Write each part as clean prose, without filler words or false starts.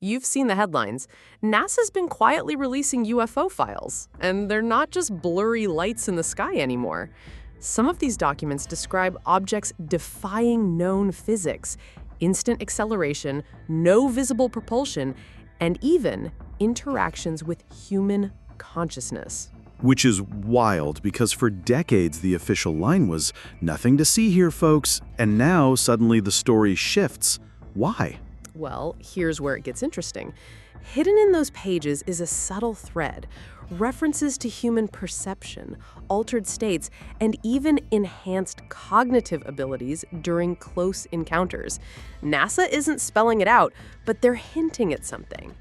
You've seen the headlines. NASA's been quietly releasing UFO files, and they're not just blurry lights in the sky anymore. Some of these documents describe objects defying known physics, instant acceleration, no visible propulsion, and even interactions with human consciousness. Which is wild because for decades the official line was, "Nothing to see here, folks," and now suddenly the story shifts. Why? Well, here's where it gets interesting. Hidden in those pages is a subtle thread, references to human perception, altered states, and even enhanced cognitive abilities during close encounters. NASA isn't spelling it out, but they're hinting at something.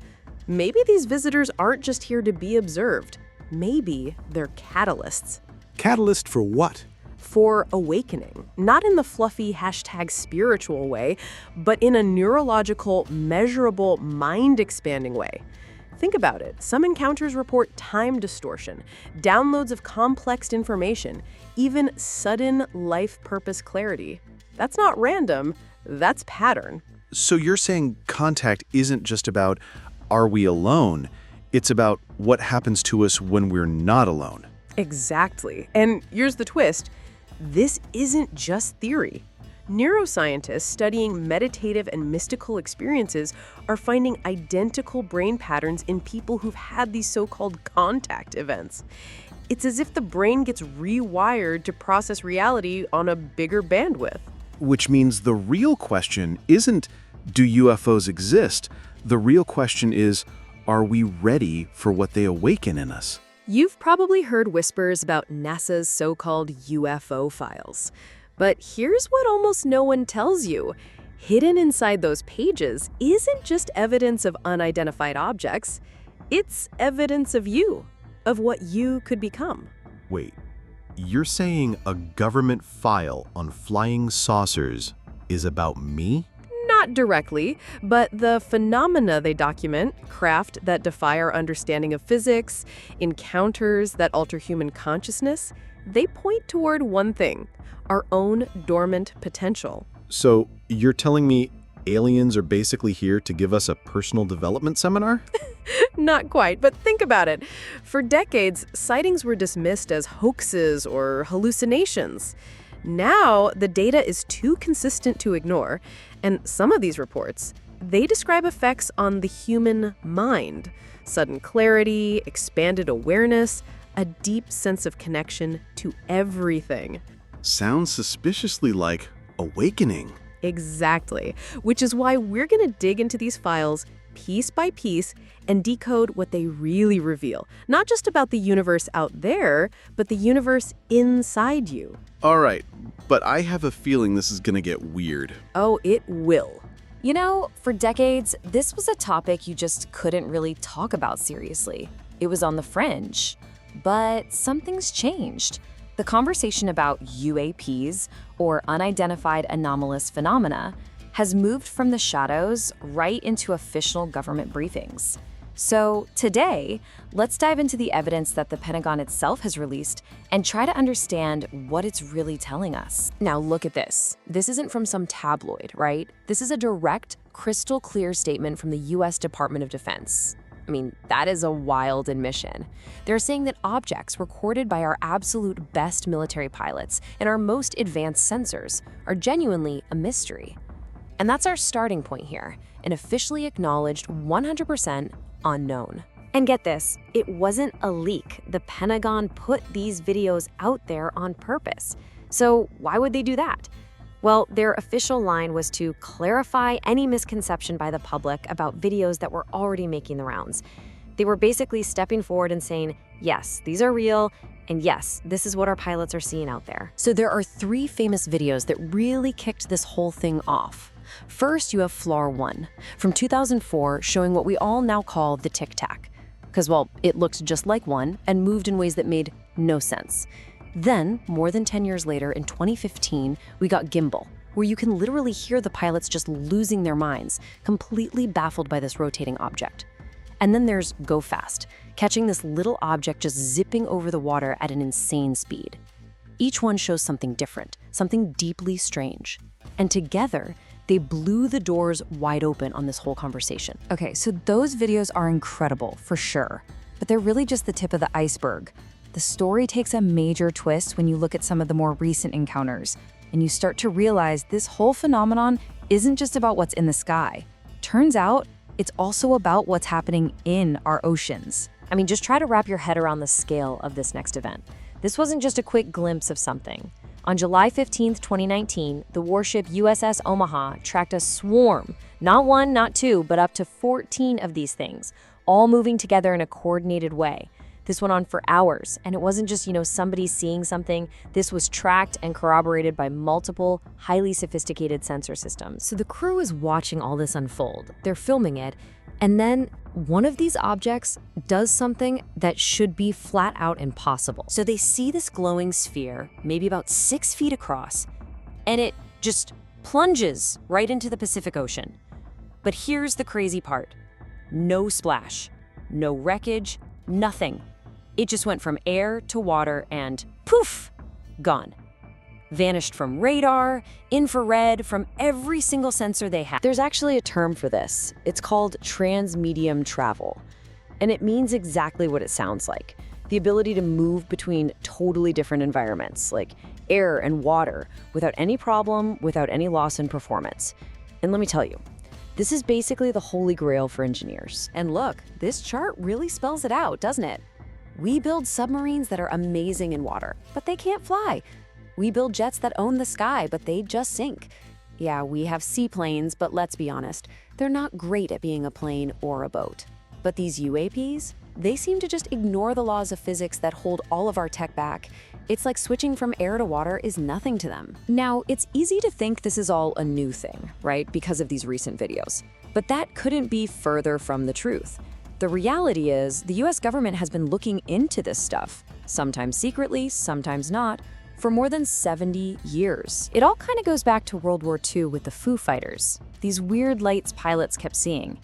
Maybe these visitors aren't just here to be observed. Maybe they're catalysts. Catalyst for what? For awakening, not in the fluffy #spiritual way, but in a neurological, measurable, mind-expanding way. Think about it. Some encounters report time distortion, downloads of complex information, even sudden life purpose clarity. That's not random, that's pattern. So you're saying contact isn't just about, are we alone? It's about what happens to us when we're not alone. Exactly. And here's the twist. This isn't just theory. Neuroscientists studying meditative and mystical experiences are finding identical brain patterns in people who've had these so-called contact events. It's as if the brain gets rewired to process reality on a bigger bandwidth. Which means the real question isn't, do UFOs exist? The real question is, are we ready for what they awaken in us? You've probably heard whispers about NASA's so-called UFO files. But here's what almost no one tells you. Hidden inside those pages isn't just evidence of unidentified objects. It's evidence of you, of what you could become. Wait, you're saying a government file on flying saucers is about me? Not directly, but the phenomena they document, craft that defy our understanding of physics, encounters that alter human consciousness, they point toward one thing, our own dormant potential. So you're telling me aliens are basically here to give us a personal development seminar? Not quite, but think about it. For decades, sightings were dismissed as hoaxes or hallucinations. Now, the data is too consistent to ignore, and some of these reports, they describe effects on the human mind. Sudden clarity, expanded awareness, a deep sense of connection to everything. Sounds suspiciously like awakening. Exactly, which is why we're going to dig into these files piece by piece and decode what they really reveal. Not just about the universe out there, but the universe inside you. All right, but I have a feeling this is gonna get weird. Oh, it will. You know, for decades, this was a topic you just couldn't really talk about seriously. It was on the fringe. But something's changed. The conversation about UAPs, or unidentified anomalous phenomena, has moved from the shadows right into official government briefings. So today, let's dive into the evidence that the Pentagon itself has released and try to understand what it's really telling us. Now look at this. This isn't from some tabloid, right? This is a direct, crystal clear statement from the US Department of Defense. I mean, that is a wild admission. They're saying that objects recorded by our absolute best military pilots and our most advanced sensors are genuinely a mystery. And that's our starting point here, an officially acknowledged 100% unknown. And get this, it wasn't a leak. The Pentagon put these videos out there on purpose. So why would they do that? Well, their official line was to clarify any misconception by the public about videos that were already making the rounds. They were basically stepping forward and saying, yes, these are real, and yes, this is what our pilots are seeing out there. So there are 3 famous videos that really kicked this whole thing off. First, you have FLAR 1 from 2004 showing what we all now call the Tic Tac. Because, well, it looked just like one and moved in ways that made no sense. Then, more than 10 years later, in 2015, we got Gimbal, where you can literally hear the pilots just losing their minds, completely baffled by this rotating object. And then there's Go Fast, catching this little object just zipping over the water at an insane speed. Each one shows something different, something deeply strange. And together, They blew the doors wide open on this whole conversation. Okay, so those videos are incredible, for sure. But they're really just the tip of the iceberg. The story takes a major twist when you look at some of the more recent encounters, and you start to realize this whole phenomenon isn't just about what's in the sky. Turns out, it's also about what's happening in our oceans. I mean, just try to wrap your head around the scale of this next event. This wasn't just a quick glimpse of something. On July 15, 2019, the warship USS Omaha tracked a swarm, not one, not two, but up to 14 of these things, all moving together in a coordinated way. This went on for hours, and it wasn't just, somebody seeing something. This was tracked and corroborated by multiple, highly sophisticated sensor systems. So the crew is watching all this unfold. They're filming it, and then one of these objects does something that should be flat out impossible. So they see this glowing sphere, maybe about 6 feet across, and it just plunges right into the Pacific Ocean. But here's the crazy part. No splash, no wreckage, nothing. It just went from air to water and poof, gone. Vanished from radar, infrared, from every single sensor they had. There's actually a term for this. It's called transmedium travel. And it means exactly what it sounds like. The ability to move between totally different environments, like air and water, without any problem, without any loss in performance. And let me tell you, this is basically the holy grail for engineers. And look, this chart really spells it out, doesn't it? We build submarines that are amazing in water, but they can't fly. We build jets that own the sky, but they just sink. Yeah, we have seaplanes, but let's be honest, they're not great at being a plane or a boat. But these UAPs, they seem to just ignore the laws of physics that hold all of our tech back. It's like switching from air to water is nothing to them. Now, it's easy to think this is all a new thing, right? Because of these recent videos. But that couldn't be further from the truth. The reality is, the US government has been looking into this stuff, sometimes secretly, sometimes not, for more than 70 years. It all kind of goes back to World War II with the Foo Fighters, these weird lights pilots kept seeing.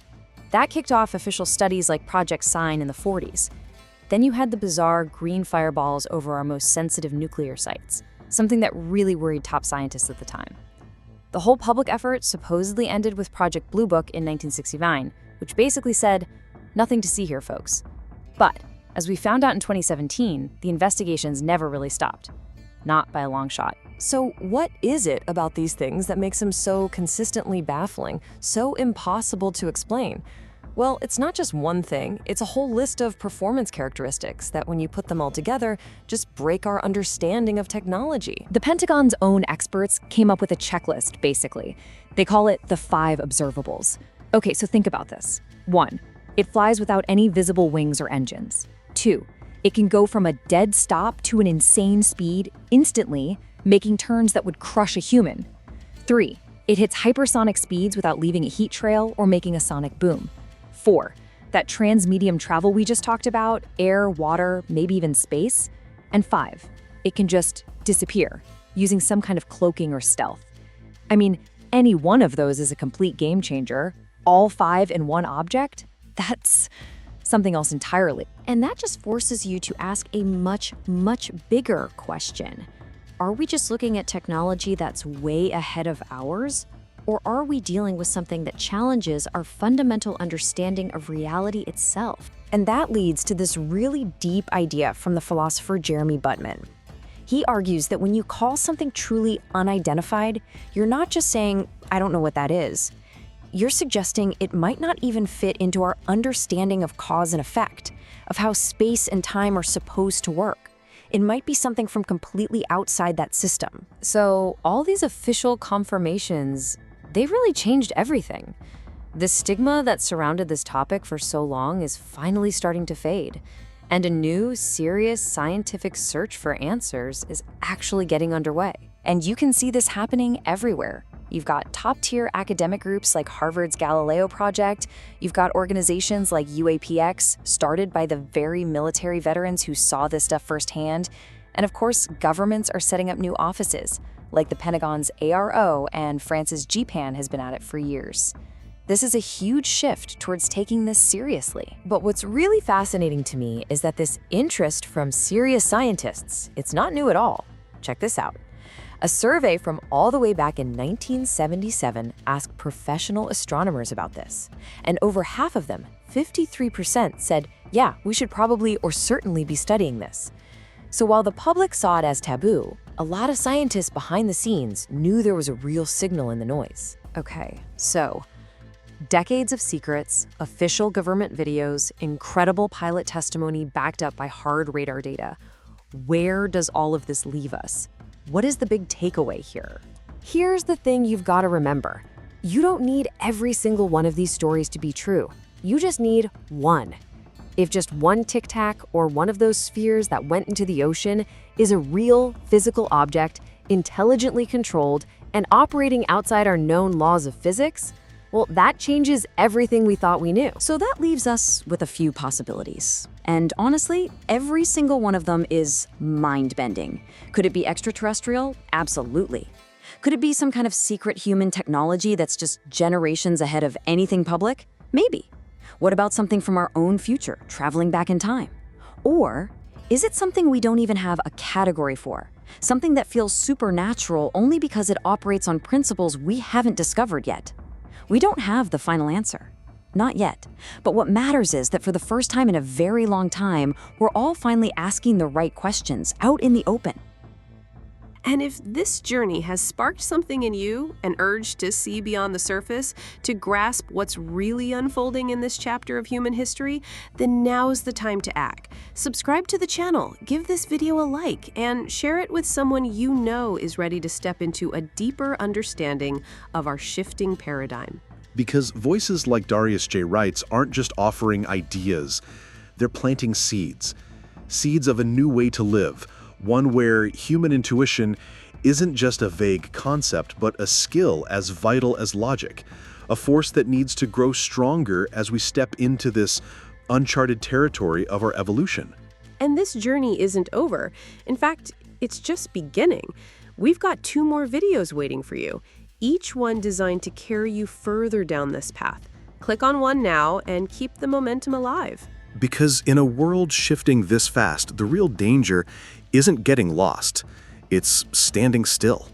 That kicked off official studies like Project Sign in the 40s. Then you had the bizarre green fireballs over our most sensitive nuclear sites, something that really worried top scientists at the time. The whole public effort supposedly ended with Project Blue Book in 1969, which basically said, nothing to see here, folks. But, as we found out in 2017, the investigations never really stopped. Not by a long shot. So what is it about these things that makes them so consistently baffling, so impossible to explain? Well, it's not just one thing, it's a whole list of performance characteristics that when you put them all together, just break our understanding of technology. The Pentagon's own experts came up with a checklist, basically. They call it the 5 observables. Okay, so think about this. 1, it flies without any visible wings or engines. 2, it can go from a dead stop to an insane speed instantly, making turns that would crush a human. 3, it hits hypersonic speeds without leaving a heat trail or making a sonic boom. 4, that transmedium travel we just talked about, air, water, maybe even space. And 5, it can just disappear, using some kind of cloaking or stealth. I mean, any one of those is a complete game changer. All 5 in one object? That's something else entirely. And that just forces you to ask a much, much bigger question. Are we just looking at technology that's way ahead of ours? Or are we dealing with something that challenges our fundamental understanding of reality itself? And that leads to this really deep idea from the philosopher Jeremy Buttman. He argues that when you call something truly unidentified, you're not just saying, I don't know what that is. You're suggesting it might not even fit into our understanding of cause and effect, of how space and time are supposed to work. It might be something from completely outside that system. So all these official confirmations, they've really changed everything. The stigma that surrounded this topic for so long is finally starting to fade, and a new, serious scientific search for answers is actually getting underway. And you can see this happening everywhere. You've got top-tier academic groups like Harvard's Galileo Project. You've got organizations like UAPX, started by the very military veterans who saw this stuff firsthand. And of course, governments are setting up new offices, like the Pentagon's ARO, and France's GPAN has been at it for years. This is a huge shift towards taking this seriously. But what's really fascinating to me is that this interest from serious scientists, it's not new at all. Check this out. A survey from all the way back in 1977 asked professional astronomers about this, and over half of them, 53%, said, yeah, we should probably or certainly be studying this. So while the public saw it as taboo, a lot of scientists behind the scenes knew there was a real signal in the noise. Okay, so decades of secrets, official government videos, incredible pilot testimony backed up by hard radar data. Where does all of this leave us? What is the big takeaway here? Here's the thing you've got to remember. You don't need every single one of these stories to be true. You just need one. If just one tic tac or one of those spheres that went into the ocean is a real physical object, intelligently controlled, and operating outside our known laws of physics, well, that changes everything we thought we knew. So that leaves us with a few possibilities. And honestly, every single one of them is mind-bending. Could it be extraterrestrial? Absolutely. Could it be some kind of secret human technology that's just generations ahead of anything public? Maybe. What about something from our own future, traveling back in time? Or is it something we don't even have a category for? Something that feels supernatural only because it operates on principles we haven't discovered yet? We don't have the final answer. Not yet. But what matters is that for the first time in a very long time, we're all finally asking the right questions out in the open. And if this journey has sparked something in you, an urge to see beyond the surface, to grasp what's really unfolding in this chapter of human history, then now's the time to act. Subscribe to the channel, give this video a like, and share it with someone you know is ready to step into a deeper understanding of our shifting paradigm. Because voices like Darius J. Wright's aren't just offering ideas, they're planting seeds. Seeds of a new way to live, one where human intuition isn't just a vague concept, but a skill as vital as logic, a force that needs to grow stronger as we step into this uncharted territory of our evolution. And this journey isn't over. In fact, it's just beginning. We've got 2 more videos waiting for you, each one designed to carry you further down this path. Click on one now and keep the momentum alive. Because in a world shifting this fast, the real danger isn't getting lost, it's standing still.